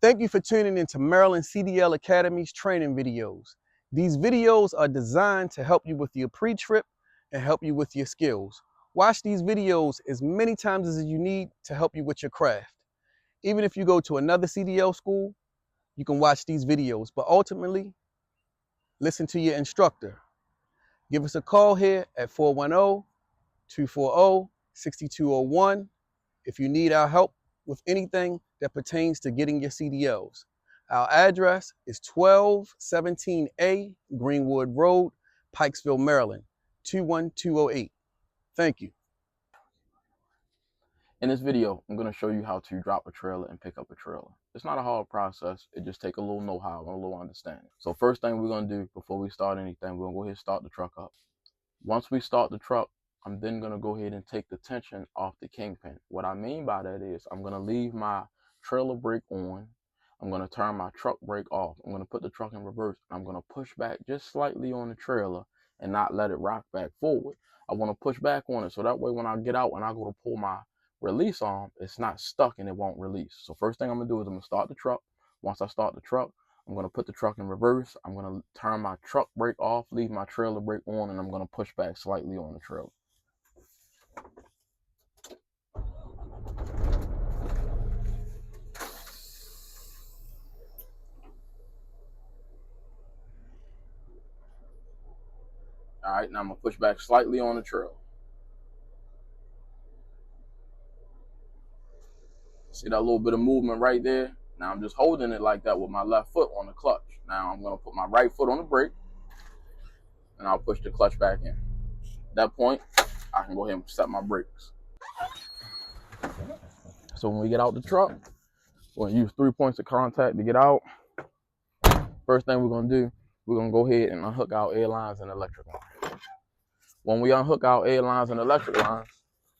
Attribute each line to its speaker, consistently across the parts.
Speaker 1: Thank you for tuning into Maryland CDL Academy's training videos. These videos are designed to help you with your pre-trip and help you with your skills. Watch these videos as many times as you need to help you with your craft. Even if you go to another CDL school, you can watch these videos, but ultimately, listen to your instructor. Give us a call here at 410-240-6201 if you need our help with anything that pertains to getting your CDLs. Our address is 1217A Greenwood Road, Pikesville, Maryland, 21208. Thank you.
Speaker 2: In this video, I'm going to show you how to drop a trailer and pick up a trailer. It's not a hard process. It just takes a little know-how and a little understanding. So first thing we're going to do before we start anything, we're going to go ahead and start the truck up. Once we start the truck, I'm then going to go ahead and take the tension off the kingpin. What I mean by that is I'm going to leave my trailer brake on. I'm going to turn my truck brake off. I'm going to put the truck in reverse. I'm going to push back just slightly on the trailer and not let it rock back forward. I want to push back on it so that way when I get out and I go to pull my release arm, it's not stuck and it won't release. So first thing I'm going to do is I'm going to start the truck. Once I start the truck, I'm going to put the truck in reverse. I'm going to turn my truck brake off, leave my trailer brake on, and I'm going to push back slightly on the trailer. All right, now I'm going to push back slightly on the trailer. See that little bit of movement right there? Now I'm just holding it like that with my left foot on the clutch. Now I'm going to put my right foot on the brake, and I'll push the clutch back in. At that point, I can go ahead and set my brakes. So when we get out the truck, we're going to use 3 points of contact to get out. First thing we're going to do, we're going to go ahead and unhook our air lines and electric lines. When we unhook our air lines and electric lines,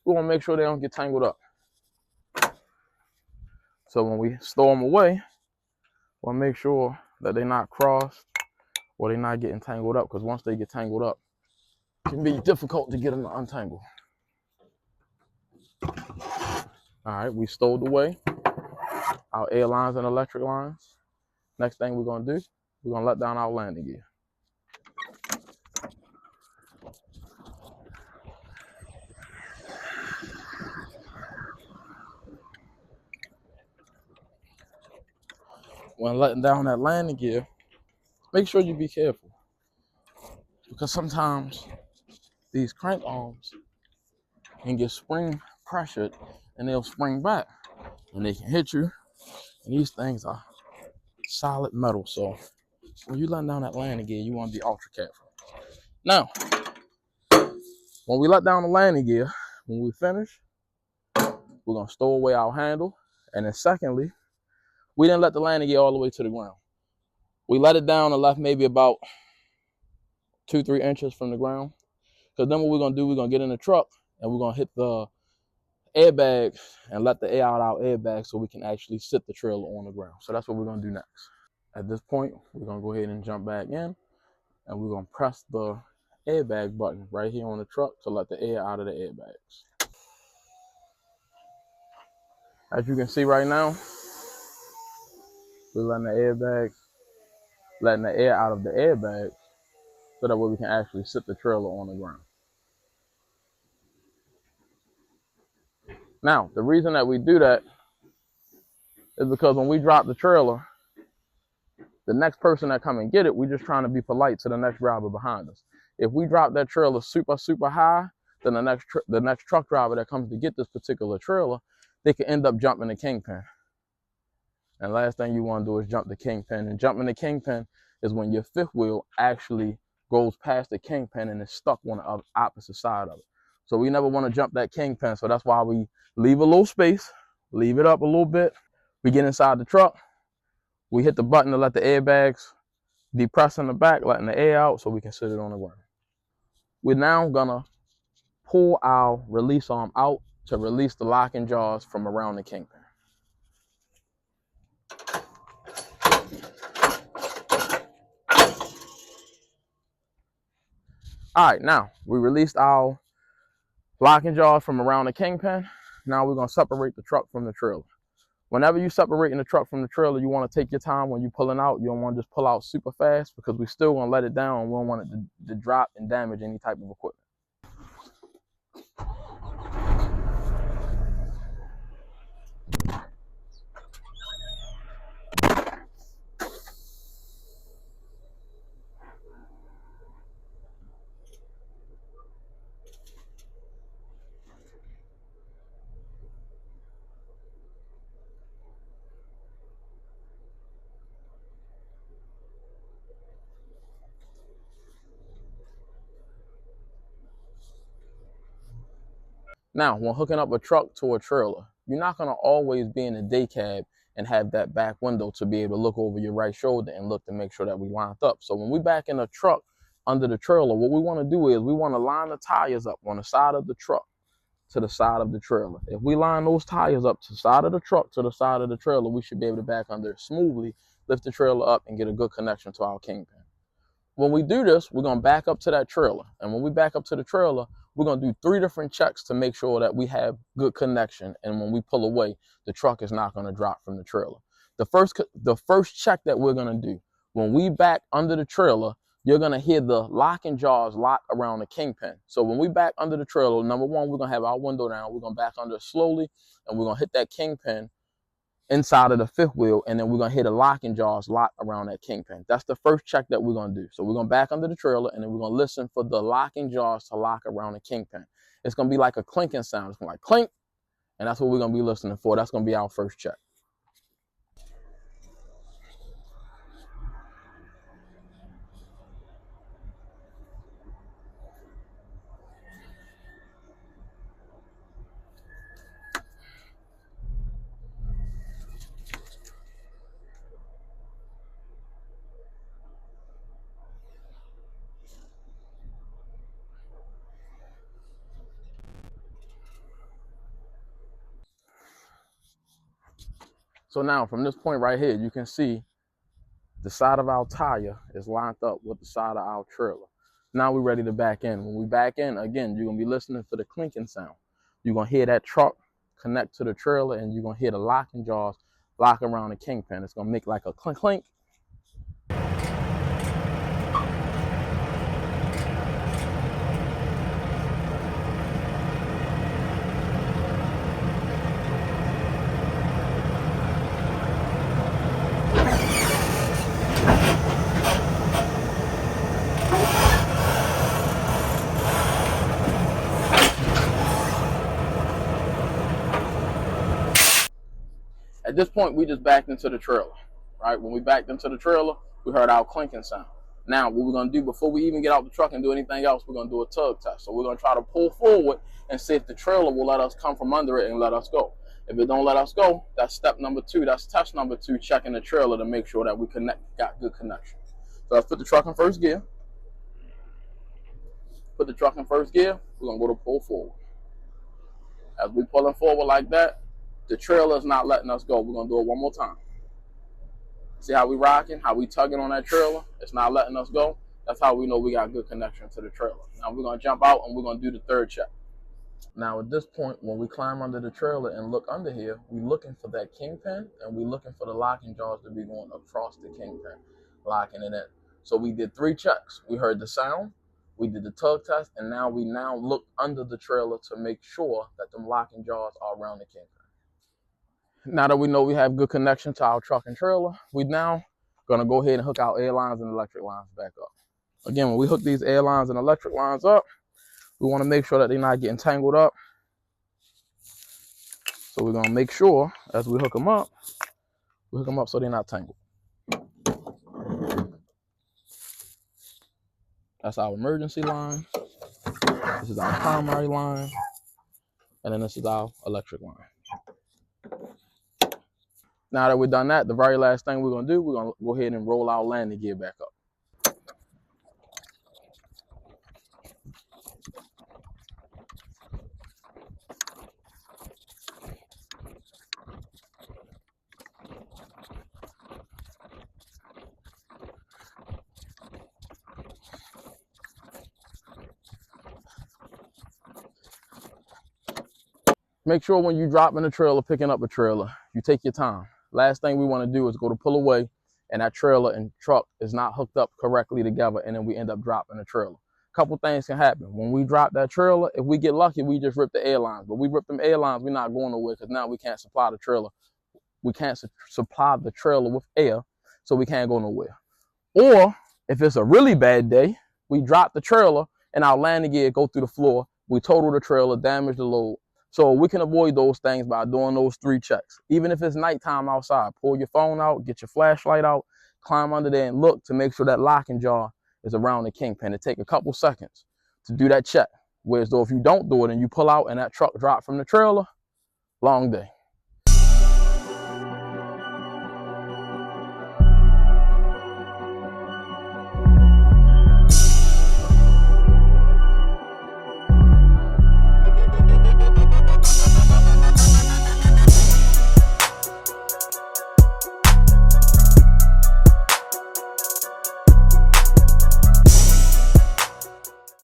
Speaker 2: we want to make sure they don't get tangled up. So when we store them away, we'll make sure that they're not crossed or they're not getting tangled up, because once they get tangled up, it can be difficult to get them to untangle. All right, we stowed away our air lines and electric lines. Next thing we're going to do, we're going to let down our landing gear. When letting down that landing gear, make sure you be careful, because sometimes these crank arms can get spring pressured and they'll spring back and they can hit you. And these things are solid metal, so when you let down that landing gear, you want to be ultra careful. Now, when we let down the landing gear, when we finish, we're going to stow away our handle. And then secondly, we didn't let the landing gear all the way to the ground. We let it down and left maybe about 2-3 inches from the ground. Because then what we're going to do, we're going to get in the truck and we're going to hit the airbag and let the air out our airbag so we can actually sit the trailer on the ground. So that's what we're going to do next. At this point, we're going to go ahead and jump back in and we're going to press the airbag button right here on the truck to let the air out of the airbags. As you can see right now, we're letting the air out of the airbag so that way we can actually sit the trailer on the ground. Now, the reason that we do that is because when we drop the trailer, the next person that come and get it, we're just trying to be polite to the next driver behind us. If we drop that trailer super high, then the next truck driver that comes to get this particular trailer, they can end up jumping the kingpin. And last thing you want to do is jump the kingpin. And jumping the kingpin is when your fifth wheel actually goes past the kingpin and is stuck on the opposite side of it. So we never want to jump that kingpin. So that's why we leave a little space, leave it up a little bit. We get inside the truck. We hit the button to let the airbags depress in the back, letting the air out so we can sit it on the ground. We're now gonna pull our release arm out to release the locking jaws from around the kingpin. All right, now we released our locking jaws from around the kingpin. Now we're gonna separate the truck from the trailer. Whenever you separating the truck from the trailer, you want to take your time when you're pulling out. You don't want to just pull out super fast because we're still going to let it down. We don't want it to drop and damage any type of equipment. Now, when hooking up a truck to a trailer, you're not going to always be in the day cab and have that back window to be able to look over your right shoulder and look to make sure that we lined up. So when we back in a truck under the trailer, what we want to do is we want to line the tires up on the side of the truck to the side of the trailer. If we line those tires up to the side of the truck to the side of the trailer, we should be able to back under it smoothly, lift the trailer up, and get a good connection to our kingpin. When we do this, we're going to back up to that trailer. And when we back up to the trailer, we're going to do 3 different checks to make sure that we have good connection. And when we pull away, the truck is not going to drop from the trailer. The first check that we're going to do, when we back under the trailer, you're going to hear the locking jaws lock around the kingpin. So when we back under the trailer, number one, we're going to have our window down. We're going to back under it slowly, and we're going to hit that kingpin inside of the fifth wheel, and then we're going to hit a locking jaws lock around that kingpin. That's the first check that we're going to do. So we're going to back under the trailer, and then we're going to listen for the locking jaws to lock around the kingpin. It's going to be like a clinking sound. It's going to be like clink, and that's what we're going to be listening for. That's going to be our first check. So now from this point right here, you can see the side of our tire is lined up with the side of our trailer. Now we're ready to back in. When we back in, again, you're going to be listening for the clinking sound. You're going to hear that truck connect to the trailer, and you're going to hear the locking jaws lock around the kingpin. It's going to make like a clink, clink. At this point, we just backed into the trailer, right? When we backed into the trailer, we heard our clinking sound. Now, what we're going to do before we even get out the truck and do anything else, we're going to do a tug test. So we're going to try to pull forward and see if the trailer will let us come from under it and let us go. If it don't let us go, that's step number 2. That's test number 2, checking the trailer to make sure that we got good connection. So let's put the truck in first gear. Put the truck in first gear. We're going to go to pull forward. As we pulling forward like that, the trailer is not letting us go. We're going to do it one more time. See how we rocking, how we tugging on that trailer? It's not letting us go. That's how we know we got good connection to the trailer. Now we're going to jump out and we're going to do the third check. Now at this point, when we climb under the trailer and look under here, we're looking for that kingpin, and we're looking for the locking jaws to be going across the kingpin, locking it in. So we did 3 checks. We heard the sound, we did the tug test, and now we look under the trailer to make sure that them locking jaws are around the kingpin. Now that we know we have good connection to our truck and trailer, we now gonna go ahead and hook our air lines and electric lines back up. Again, when we hook these air lines and electric lines up, we wanna make sure that they're not getting tangled up. So we're gonna make sure as we hook them up so they're not tangled. That's our emergency line. This is our primary line. And then this is our electric line. Now that we've done that, the very last thing we're going to do, we're going to go ahead and roll our landing gear back up. Make sure when you drop in a trailer, picking up a trailer, you take your time. Last thing we want to do is go to pull away and that trailer and truck is not hooked up correctly together, and then we end up dropping the trailer. A couple things can happen. When we drop that trailer, if we get lucky, we just rip the airlines. But we rip them airlines, we're not going nowhere because now we can't supply the trailer. We can't supply the trailer with air, so we can't go nowhere. Or if it's a really bad day, we drop the trailer and our landing gear go through the floor. We total the trailer, damage the load. So we can avoid those things by doing those 3 checks. Even if it's nighttime outside, pull your phone out, get your flashlight out, climb under there and look to make sure that locking jar is around the kingpin. It takes a couple seconds to do that check. Whereas though if you don't do it and you pull out and that truck dropped from the trailer, long day.